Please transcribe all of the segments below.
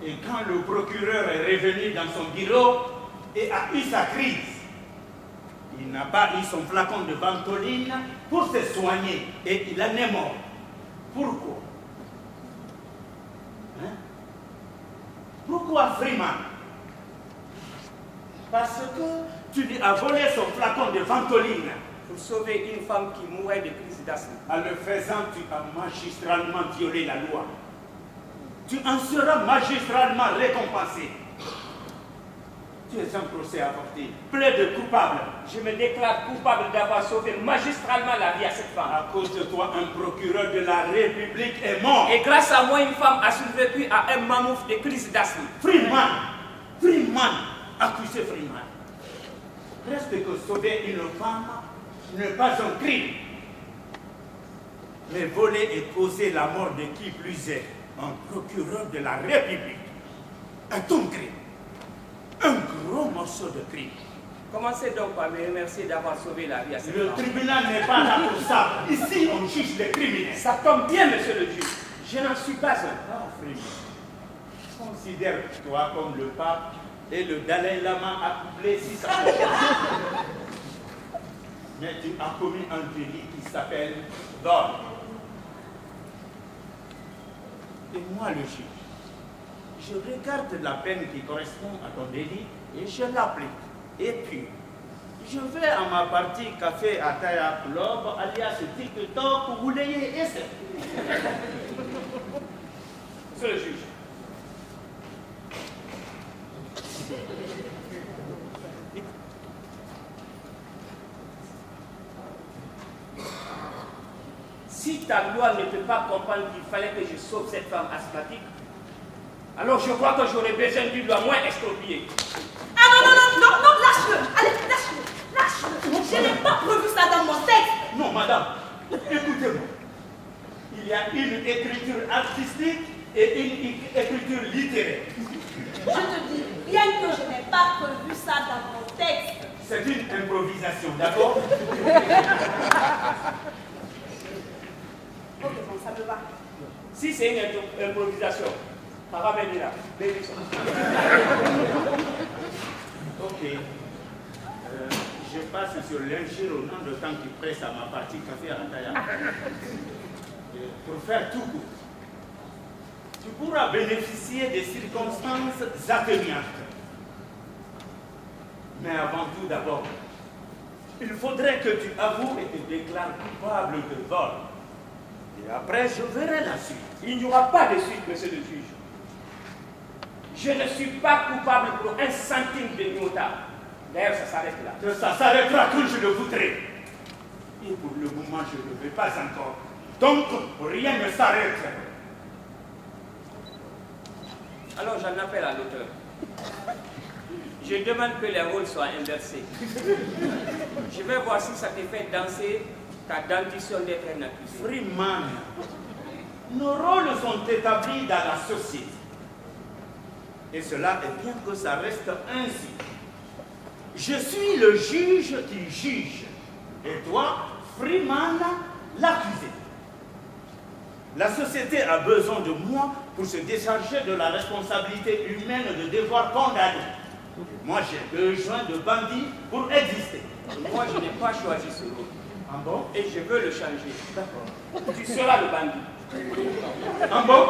Et quand le procureur est revenu dans son bureau et a eu sa crise, il n'a pas eu son flacon de ventoline pour se soigner et il en est mort. Pourquoi? Hein? Pourquoi Freeman? Parce que tu lui as volé son flacon de ventoline. Pour sauver une femme qui mourait de crise d'asthme. En le faisant, tu as magistralement violé la loi. Tu en seras magistralement récompensé. Tu es un procès avorté, plaide coupable. Je me déclare coupable d'avoir sauvé magistralement la vie à cette femme. À cause de toi, un procureur de la République est mort. Et grâce à moi, une femme a survécu à un mammouth de crise d'asthme. Freeman, accusé Freeman. Reste que sauver une femme n'est pas un crime. Mais voler et causer la mort de qui plus est un procureur de la République est un crime. Un gros morceau de crime. Commencez donc par me remercier d'avoir sauvé la vie à cette femme. Le tribunal n'est pas là pour ça. Ici, on juge les criminels. Ça tombe bien, monsieur le juge. Je n'en suis pas un. Ah, Freeman, considère-toi comme le pape et le Dalai Lama accouplés si ça peut. Mais tu as commis un délit qui s'appelle vol. Et moi, le juge, je regarde la peine qui correspond à ton délit et je l'applique. Et puis, je vais à ma partie café à Taya Club, alias TikTok, pour vous l'ayez et c'est. Monsieur le juge. Si ta loi ne peut pas comprendre qu'il fallait que je sauve cette femme asthmatique, alors je crois que j'aurais besoin d'une loi moins expropriée. Ah non, lâche-le. Allez, lâche-le. Je n'ai pas prévu ça dans mon texte. Non, madame, écoutez-moi. Il y a une écriture artistique et une écriture littéraire. Je te dis bien que je n'ai pas prévu ça dans mon texte. C'est une improvisation, d'accord? Ok, bon, ça me va. Si c'est une improvisation, ramène-la. Ok. Je passe sur l'ingénieur au nom de temps qui presse à ma partie café à Antaya. Pour faire tout court, tu pourras bénéficier des circonstances atténuantes. Mais avant tout, d'abord, il faudrait que tu avoues et te déclares coupable de vol. Et après, je verrai la suite. Il n'y aura pas de suite, monsieur le juge. Je ne suis pas coupable pour un centime de motard. D'ailleurs, ça s'arrête là. Ça s'arrêtera quand je le voudrais. Et pour le moment, je ne le veux pas encore. Donc, rien ne s'arrête. Alors, j'en appelle à l'auteur. Je demande que les rôles soient inversés. Je vais voir si ça te fait danser ta dentition d'être un accusé. Freeman, nos rôles sont établis dans la société. Et cela est bien que ça reste ainsi. Je suis le juge qui juge. Et toi, Freeman, l'accusé. La société a besoin de moi pour se décharger de la responsabilité humaine de devoir condamner. Moi, j'ai besoin de bandits pour exister. Moi, je n'ai pas choisi ce rôle. Ah bon? Et je veux le changer. D'accord. Tu seras le bandit. Ah bon?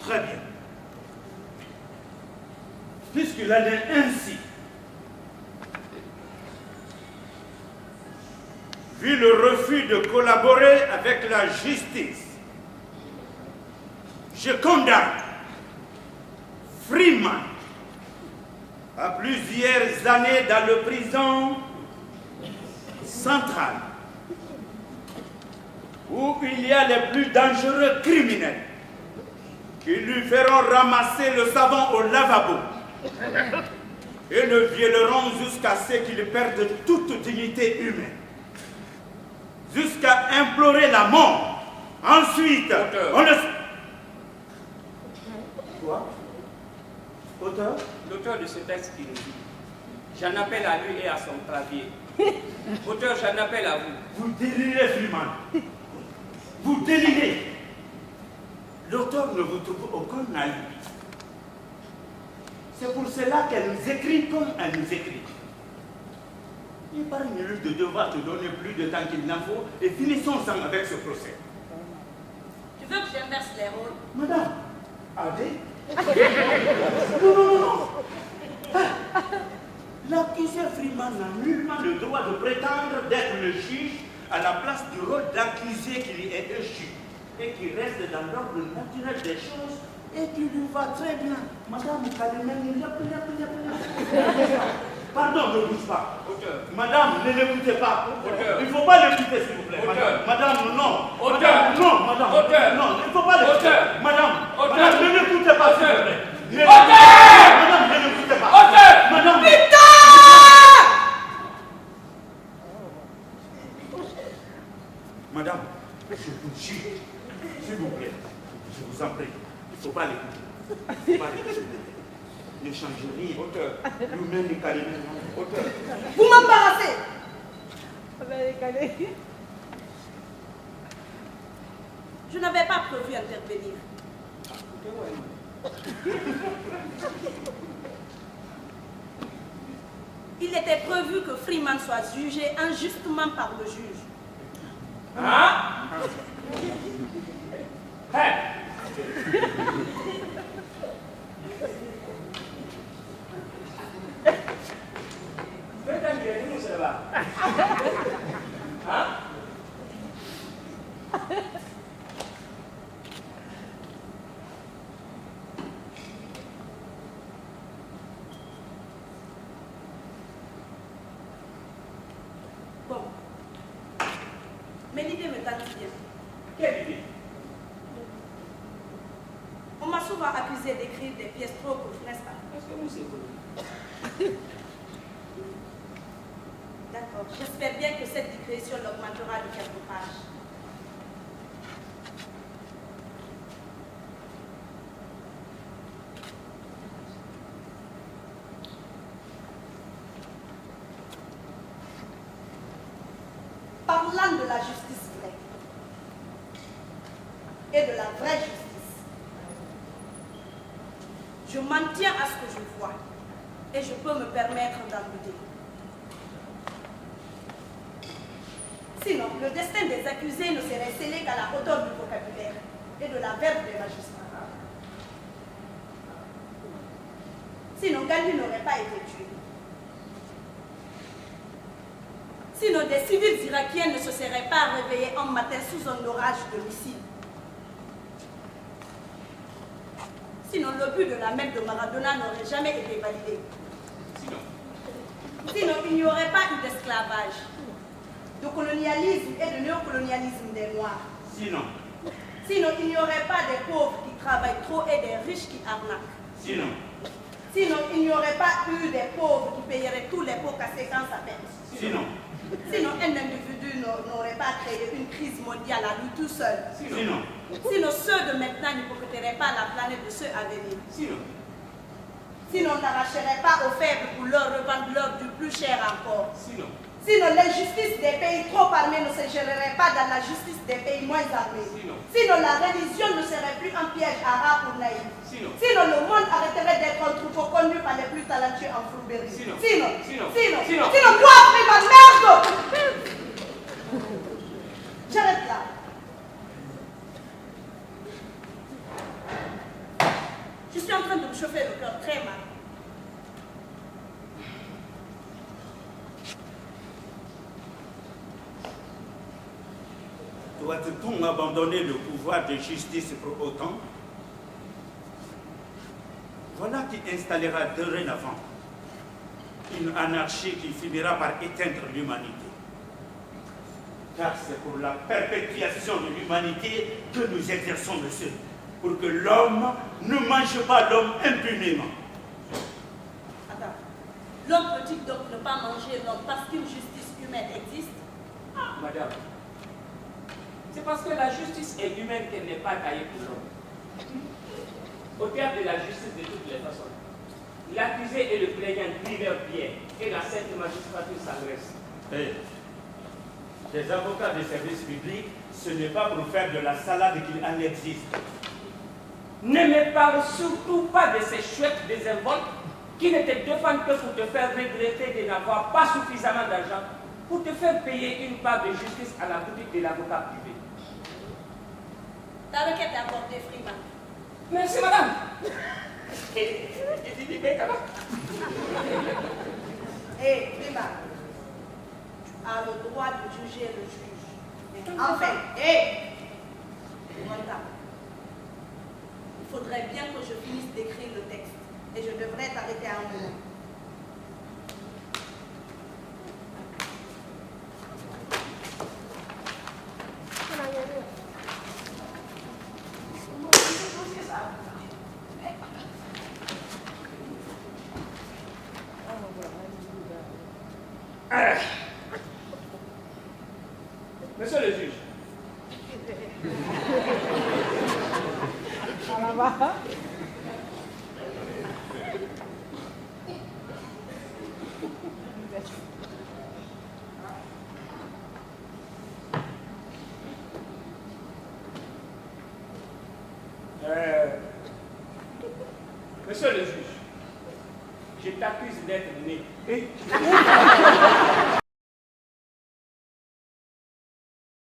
Très bien. Puisqu'il en est ainsi, vu le refus de collaborer avec la justice, je condamne Freeman à plusieurs années dans le prison centrale, où il y a les plus dangereux criminels qui lui feront ramasser le savon au lavabo et le violeront jusqu'à ce qu'il perde toute dignité humaine, jusqu'à implorer la mort. Ensuite, on le... Quoi? Auteur? L'auteur de ce texte qui nous dit. J'en appelle à lui et à son clavier. Auteur, j'en appelle à vous. Vous délirez, Freeman. Vous délirez. L'auteur ne vous trouve aucun alibi. C'est pour cela qu'elle nous écrit comme elle nous écrit. Il n'est pas minute de devoir te donner plus de temps qu'il n'en faut et finissons ensemble avec ce procès. Tu veux que j'inverse les rôles? Madame, allez. Non. L'accusé Freeman n'a nullement le droit de prétendre d'être le juge à la place du rôle d'accusé qui lui est échu et qui reste dans l'ordre naturel des choses et qui lui va très bien. Madame, pardon, ne bouge pas. Auteur. Madame, ne l'écoutez pas. Auteur. Il ne faut pas l'écouter, s'il vous plaît. Auteur. Madame, non. Auteur. Madame, non, madame. Auteur. Non, il ne faut pas l'écouter. Auteur. Madame, Auteur. madame, ne l'écoutez pas, s'il vous Auteur. plaît. Auteur. Madame, ne l'écoutez pas. Auteur. Madame. Madame, je vous jure, s'il vous plaît, je vous en prie, il ne faut pas l'écouter. Il ne faut pas l'écouter. Ne changez rien. Auteur. Nous-mêmes, les calimens. Auteur. Vous m'embarrassez. Je n'avais pas prévu intervenir. Il était prévu que Freeman soit jugé injustement par le juge. Hein? Hey. Hein? Bon. Mais l'idée me tente bien. Quelle idée? On m'a souvent accusé d'écrire des pièces trop courtes, n'est-ce pas? Est-ce que vous savez? D'accord. J'espère bien que cette digression l'augmentera de quelques pages. Parlant de la justice vraie et de la vraie justice, je m'en tiens à ce que je vois et je peux me permettre d'en douter. Sinon, le destin des accusés ne serait scellé qu'à la hauteur du vocabulaire et de la verve des magistrats. Sinon, Gandhi n'aurait pas été tué. Sinon, des civils irakiens ne se seraient pas réveillés un matin sous un orage de missiles. Sinon, le but de la Mecque de Maradona n'aurait jamais été validé. Sinon, il n'y aurait pas eu d'esclavage, de colonialisme et de néocolonialisme des Noirs. Sinon, il n'y aurait pas des pauvres qui travaillent trop et des riches qui arnaquent. sinon, il n'y aurait pas eu des pauvres qui paieraient tous les pots cassés quand ça pète. sinon, un individu n'aurait pas créé une crise mondiale à lui tout seul. sinon, Ceux de maintenant n'hypocritéraient pas la planète de ceux à venir. Sinon, on n'arracherait pas aux faibles pour leur revendre l'or du plus cher encore. sinon, l'injustice des pays trop armés ne se gérerait pas dans la justice des pays moins armés. Sinon, la religion ne serait plus un piège à rats pour naïfs. Sinon, le monde arrêterait d'être un troupeau conduit par les plus talentueux en fourberie. Sinon, Quoi, ma merde! J'arrête là. Je suis en train de me chauffer le cœur très mal. doit-on abandonner le pouvoir de justice pour autant? Voilà qui installera dorénavant une anarchie qui finira par éteindre l'humanité. Car c'est pour la perpétuation de l'humanité que nous exerçons le seul, pour que l'homme ne mange pas l'homme impunément. Attends, l'homme peut-il donc ne pas manger l'homme parce qu'une justice humaine existe? madame, c'est parce que la justice est humaine qu'elle n'est pas taillée pour l'homme. au terme de la justice de toutes les façons. L'accusé et le plaignant divers bien et la sainte magistrature s'adresse. Des avocats de service public, ce n'est pas pour faire de la salade qu'il en existe. Ne me parle surtout pas de ces chouettes désinvoltes qui ne te défendent que pour te faire regretter de n'avoir pas suffisamment d'argent pour te faire payer une part de justice à la boutique de l'avocat privé. Ta requête est apportée, Freeman. Merci, madame. Hé, Freeman, tu as le droit de juger le juge. Enfin, Monta, il faudrait bien que je finisse d'écrire le texte et je devrais t'arrêter à un moment. Monsieur le juge. Monsieur le juge, je t'accuse d'être né.